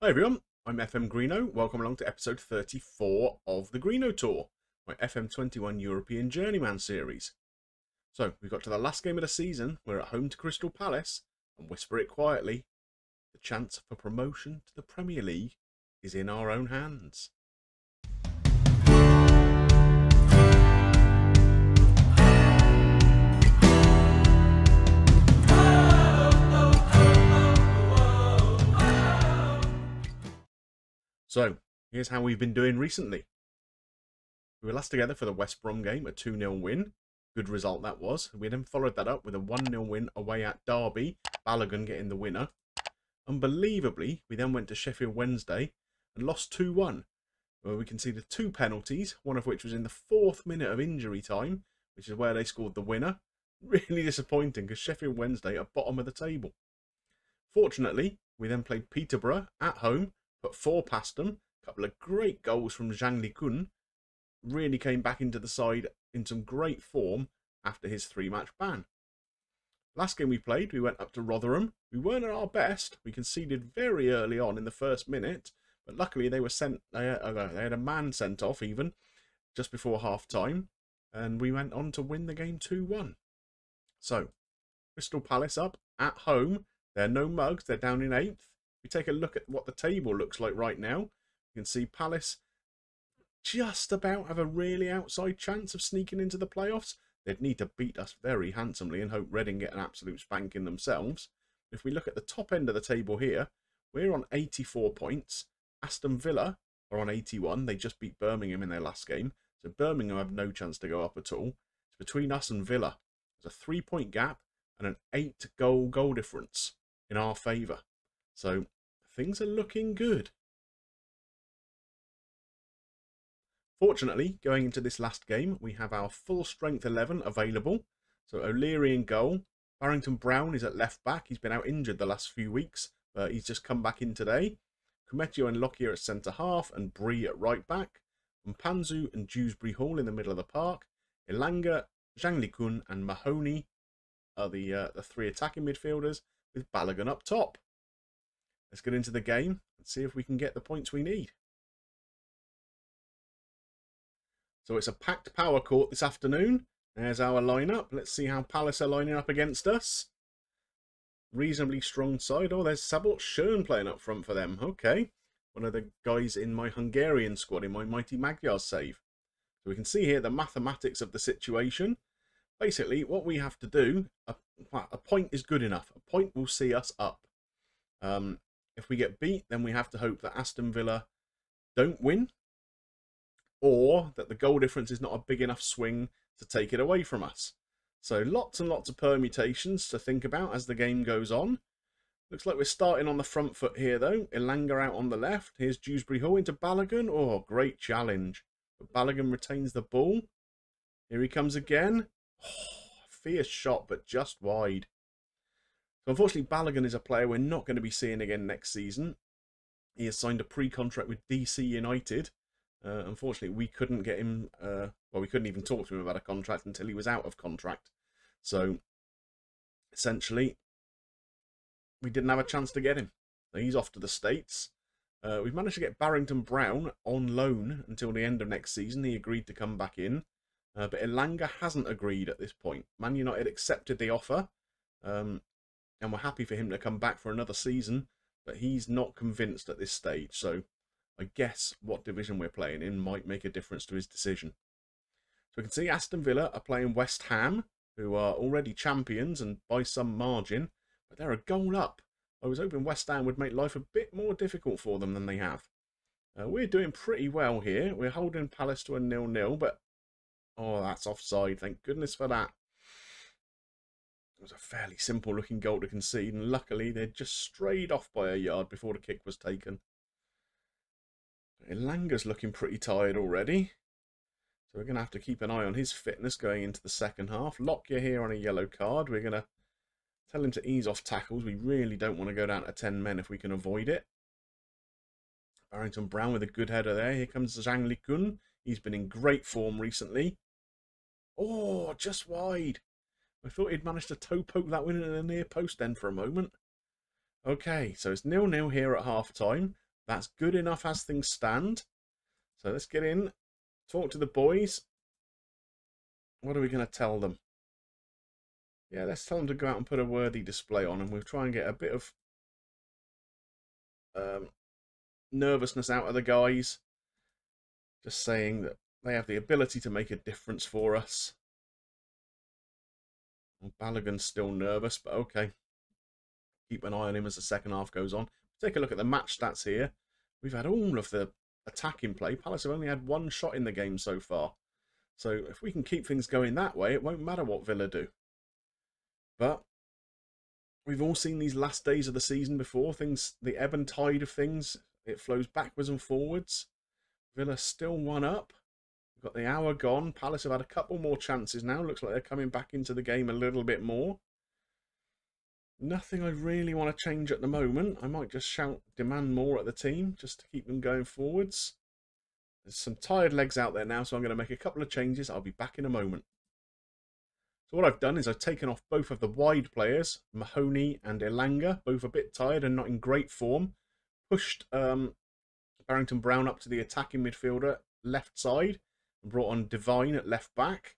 Hi everyone, I'm FMGreeno. Welcome along to episode 34 of the Greeno Tour, my FM21 European Journeyman series. So, we've got to the last game of the season. We're at home to Crystal Palace, and whisper it quietly, the chance for promotion to the Premier League is in our own hands. So, here's how we've been doing recently. We were last together for the West Brom game, a 2-0 win. Good result that was. We then followed that up with a 1-0 win away at Derby, Balogun getting the winner. Unbelievably, we then went to Sheffield Wednesday and lost 2-1, where we conceded 2 penalties, one of which was in the 4th minute of injury time, which is where they scored the winner. Really disappointing because Sheffield Wednesday are bottom of the table. Fortunately, we then played Peterborough at home, put 4 past them, a couple of great goals from Zhang Kun. Really came back into the side in some great form after his 3-match ban. Last game we played, we went up to Rotherham. We weren't at our best. We conceded very early on in the first minute, but luckily they were sent. They had a man sent off even just before half time, and we went on to win the game 2-1. So, Crystal Palace up at home. They're no mugs. They're down in 8th. We take a look at what the table looks like right now. You can see Palace just about have a really outside chance of sneaking into the playoffs. They'd need to beat us very handsomely and hope Reading get an absolute spanking themselves. If we look at the top end of the table here, we're on 84 points. Aston Villa are on 81. They just beat Birmingham in their last game. So Birmingham have no chance to go up at all. It's between us and Villa. There's a 3-point gap and an 8-goal difference in our favour. So things are looking good. Fortunately, going into this last game, we have our full strength 11 available. So O'Leary in goal. Barrington Brown is at left back. He's been out injured the last few weeks, but he's just come back in today. Kumetio and Lockyer at centre half and Bree at right back. And Panzu and Dewsbury Hall in the middle of the park. Elanga, Zhang Kun and Mahoney are the 3 attacking midfielders with Balogun up top. Let's get into the game and see if we can get the points we need. So it's a packed power court this afternoon. There's our lineup. Let's see how Palace are lining up against us. Reasonably strong side. Oh, there's Sabot Schön playing up front for them. Okay. One of the guys in my Hungarian squad, in my Mighty Magyars save. So we can see here the mathematics of the situation. Basically, what we have to do, a point is good enough. A point will see us up. If we get beat, then we have to hope that Aston Villa don't win, or that the goal difference is not a big enough swing to take it away from us. So lots and lots of permutations to think about as the game goes on. Looks like we're starting on the front foot here though. Elanga out on the left. Here's Dewsbury Hall into Balogun. Oh, great challenge. But Balogun retains the ball. Here he comes again. Oh, fierce shot, but just wide. So unfortunately, Balogun is a player we're not going to be seeing again next season. He has signed a pre-contract with DC United. Unfortunately, we couldn't get him, well, we couldn't even talk to him about a contract until he was out of contract. So, essentially, we didn't have a chance to get him. So he's off to the States. We've managed to get Barrington Brown on loan until the end of next season. He agreed to come back in. But Elanga hasn't agreed at this point. Man United accepted the offer. And we're happy for him to come back for another season. But he's not convinced at this stage. So I guess what division we're playing in might make a difference to his decision. So we can see Aston Villa are playing West Ham, who are already champions and by some margin, but they're a goal up. I was hoping West Ham would make life a bit more difficult for them than they have. We're doing pretty well here. We're holding Palace to a 0-0, but oh, that's offside. Thank goodness for that. It was a fairly simple looking goal to concede, and luckily they just strayed off by a yard before the kick was taken. Elanga's looking pretty tired already. So we're going to have to keep an eye on his fitness going into the second half. Lockyer here on a yellow card. We're going to tell him to ease off tackles. We really don't want to go down to 10 men if we can avoid it. Barrington Brown with a good header there. Here comes Zhang Kun. He's been in great form recently. Oh, just wide. I thought he'd managed to toe poke that one in the near post then for a moment. Okay, so it's 0-0 here at half time. That's good enough as things stand. So let's get in, talk to the boys. What are we going to tell them? Yeah, let's tell them to go out and put a worthy display on, and we'll try and get a bit of nervousness out of the guys. Just saying that they have the ability to make a difference for us. Well, Balogun's still nervous, but okay. Keep an eye on him as the second half goes on. Take a look at the match stats here. We've had all of the attacking play. Palace have only had one shot in the game so far. So if we can keep things going that way, it won't matter what Villa do. But we've all seen these last days of the season before. The ebb and tide of things, it flows backwards and forwards. Villa still 1 up. We've got the hour gone. Palace have had a couple more chances now. Looks like they're coming back into the game a little bit more. Nothing I really want to change at the moment. I might just demand more at the team just to keep them going forwards. There's some tired legs out there now, so I'm going to make a couple of changes. I'll be back in a moment. So what I've done is I've taken off both of the wide players, Mahoney and Elanga, both a bit tired and not in great form. Pushed Barrington Brown up to the attacking midfielder left side and brought on Devine at left back,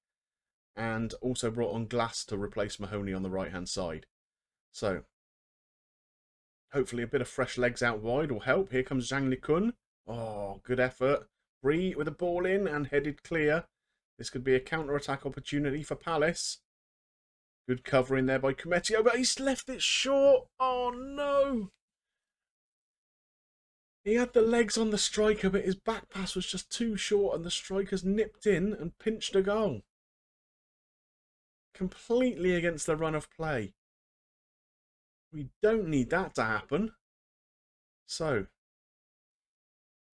and also brought on Glass to replace Mahoney on the right hand side. So hopefully a bit of fresh legs out wide will help. Here comes Zhang Likun. Oh, good effort. Bree with the ball in and headed clear. This could be a counter-attack opportunity for Palace. Good covering there by Kumetio, but he's left it short. Oh no! He had the legs on the striker, but his back pass was just too short and the striker's nipped in and pinched a goal. Completely against the run of play. We don't need that to happen. So,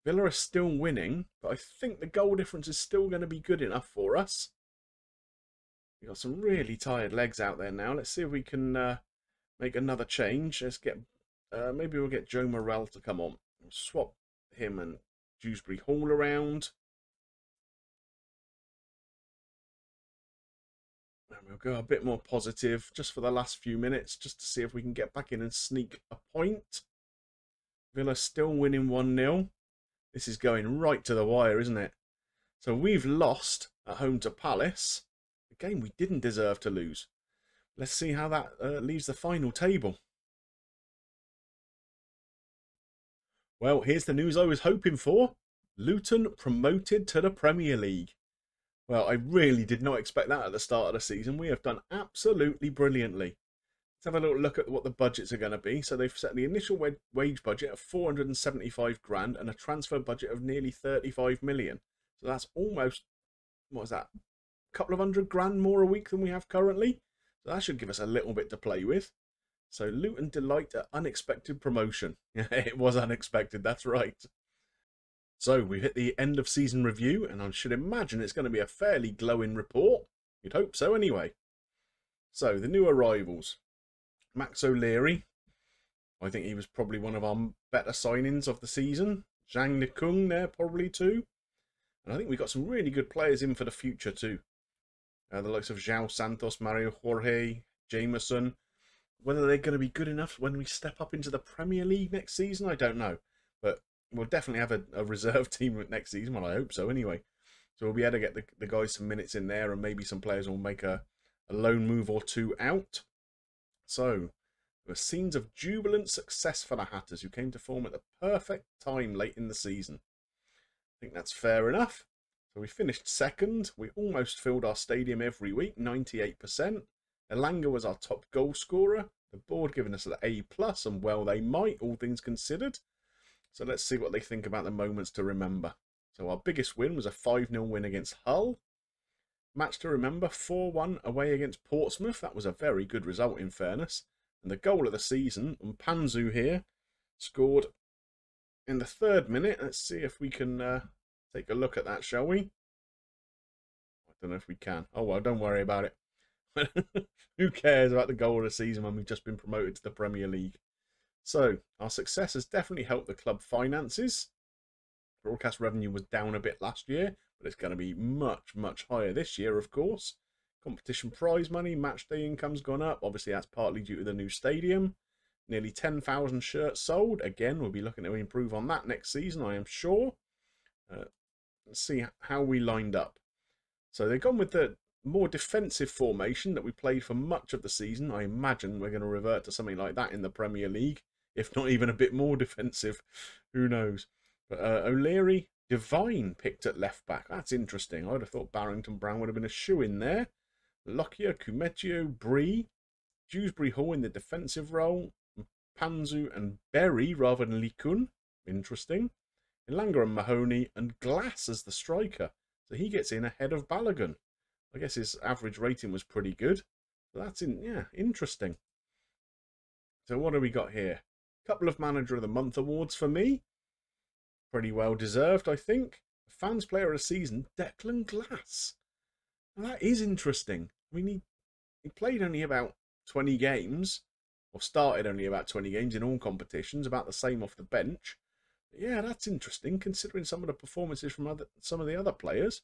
Villa are still winning, but I think the goal difference is still going to be good enough for us. We've got some really tired legs out there now. Let's see if we can make another change. Let's get maybe we'll get Joe Morel to come on. We'll swap him and Dewsbury Hall around. And we'll go a bit more positive just for the last few minutes, just to see if we can get back in and sneak a point. Villa still winning 1-0. This is going right to the wire, isn't it? So we've lost at home to Palace. A game we didn't deserve to lose. Let's see how that leaves the final table. Well, here's the news I was hoping for. Luton promoted to the Premier League. Well, I really did not expect that at the start of the season. We have done absolutely brilliantly. Let's have a little look at what the budgets are going to be. So they've set the initial wage budget of 475 grand and a transfer budget of nearly 35 million. So that's almost, what is that? A couple of £100 more a week than we have currently. So that should give us a little bit to play with. So Luton delight at unexpected promotion. Yeah, it was unexpected, that's right. So we've hit the end of season review, and I should imagine it's going to be a fairly glowing report. You'd hope so anyway. So the new arrivals. Max O'Leary. I think he was probably one of our better signings of the season. Zhang Likung there probably too. And I think we've got some really good players in for the future too. The likes of João Santos, Mario Jorge, Jameson. Whether they're going to be good enough when we step up into the Premier League next season, I don't know. But we'll definitely have a reserve team next season. Well, I hope so anyway. So we'll be able to get the guys some minutes in there, and maybe some players will make a loan move or two out. So, there were scenes of jubilant success for the Hatters, who came to form at the perfect time late in the season. I think that's fair enough. So we finished second. We almost filled our stadium every week, 98%. Elanga was our top goal scorer. The board giving us an A+, and well they might, all things considered. So let's see what they think about the moments to remember. So our biggest win was a 5-0 win against Hull. Match to remember, 4-1 away against Portsmouth. That was a very good result in fairness. And the goal of the season, Mpanzu here, scored in the 3rd minute. Let's see if we can take a look at that, shall we? I don't know if we can. Oh well, don't worry about it. Who cares about the goal of the season when we've just been promoted to the Premier League? So, our success has definitely helped the club finances. Broadcast revenue was down a bit last year, but it's going to be much, much higher this year, of course. Competition prize money, match day income's gone up. Obviously, that's partly due to the new stadium. Nearly 10,000 shirts sold. Again, we'll be looking to improve on that next season, I am sure. Let's see how we lined up. So they've gone with the more defensive formation that we played for much of the season. I imagine we're going to revert to something like that in the Premier League, if not even a bit more defensive. Who knows? But O'Leary, Devine picked at left back. That's interesting. I'd have thought Barrington Brown would have been a shoe-in there. Lockyer, Kumetio, Bree, Dewsbury Hall in the defensive role, Panzu and Berry rather than Likun. Interesting. Ilanga and Mahoney, and Glass as the striker. So he gets in ahead of Balogun. I guess his average rating was pretty good. But that's interesting. So what do we got here? Couple of Manager of the Month awards for me. Pretty well deserved, I think. Fans Player of the Season, Declan Glass. Now that is interesting. I mean, he played only about 20 games, or started only about 20 games in all competitions, about the same off the bench. But yeah, that's interesting, considering some of the performances from some of the other players.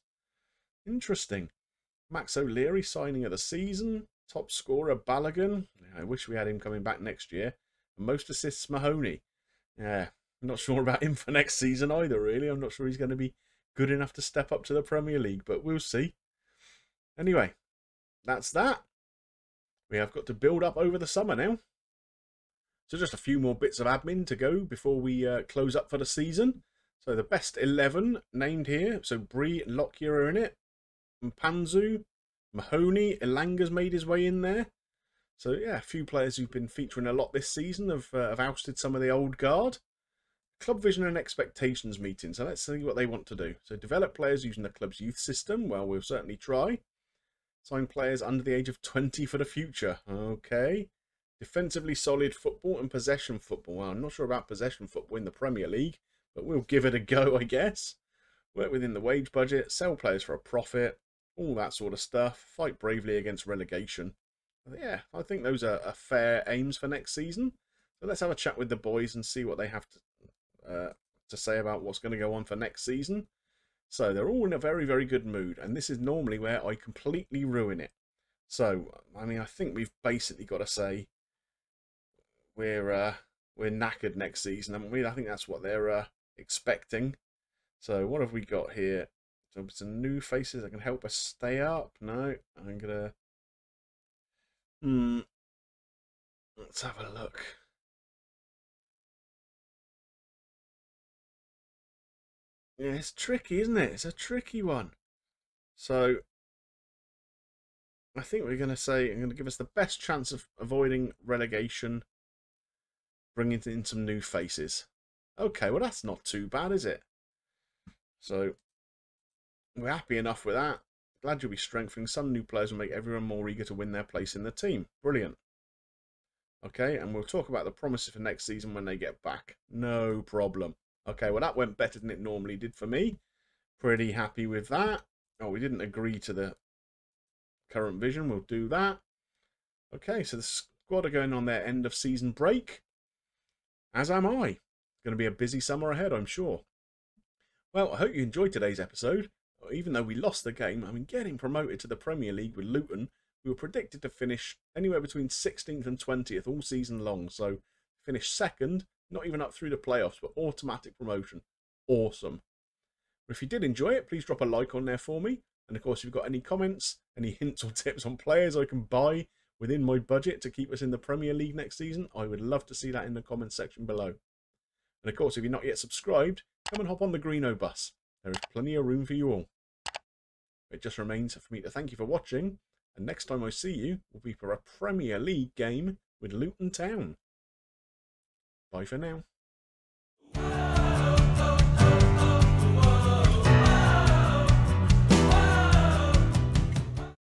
Interesting. Max O'Leary, signing of the season. Top scorer, Balogun. I wish we had him coming back next year. And most assists, Mahoney. Yeah, I'm not sure about him for next season either, really. I'm not sure he's going to be good enough to step up to the Premier League, but we'll see. Anyway, that's that. We have got to build up over the summer now. So just a few more bits of admin to go before we close up for the season. So the best 11 named here. So Bree and Lockyer are in it. And Panzu, Mahoney, Ilanga's made his way in there. So yeah, a few players who've been featuring a lot this season have ousted some of the old guard. Club vision and expectations meeting. So let's see what they want to do. So develop players using the club's youth system. Well, we'll certainly try. Sign players under the age of 20 for the future. Okay. Defensively solid football and possession football. Well, I'm not sure about possession football in the Premier League, but we'll give it a go, I guess. Work within the wage budget. Sell players for a profit. All that sort of stuff. Fight bravely against relegation. Yeah, I think those are fair aims for next season. So let's have a chat with the boys and see what they have to say about what's going to go on for next season. So they're all in a very, very good mood. And this is normally where I completely ruin it. So, I mean, I think we've basically got to say we're knackered next season, haven't we? I think that's what they're expecting. So what have we got here? So some new faces that can help us stay up. No, I'm going to... Let's have a look. Yeah, it's tricky, isn't it? It's a tricky one. So I think we're going to say, I'm going to give us the best chance of avoiding relegation, bringing in some new faces. Okay, well that's not too bad, is it? So we're happy enough with that. Glad you'll be strengthening some new players and make everyone more eager to win their place in the team. Brilliant. Okay, and we'll talk about the promises for next season when they get back. No problem. Okay, well that went better than it normally did for me. Pretty happy with that. Oh, we didn't agree to the current vision. We'll do that. Okay, so the squad are going on their end of season break. As am I. It's going to be a busy summer ahead, I'm sure. Well, I hope you enjoyed today's episode. Even though we lost the game, I mean, getting promoted to the Premier League with Luton, we were predicted to finish anywhere between 16th and 20th all season long. So, finished second, not even up through the playoffs, but automatic promotion. Awesome. But if you did enjoy it, please drop a like on there for me. And of course, if you've got any comments, any hints or tips on players I can buy within my budget to keep us in the Premier League next season, I would love to see that in the comments section below. And of course, if you're not yet subscribed, come and hop on the Greenobus. There is plenty of room for you all. It just remains for me to thank you for watching, and next time I see you will be for a Premier League game with Luton Town. Bye for now.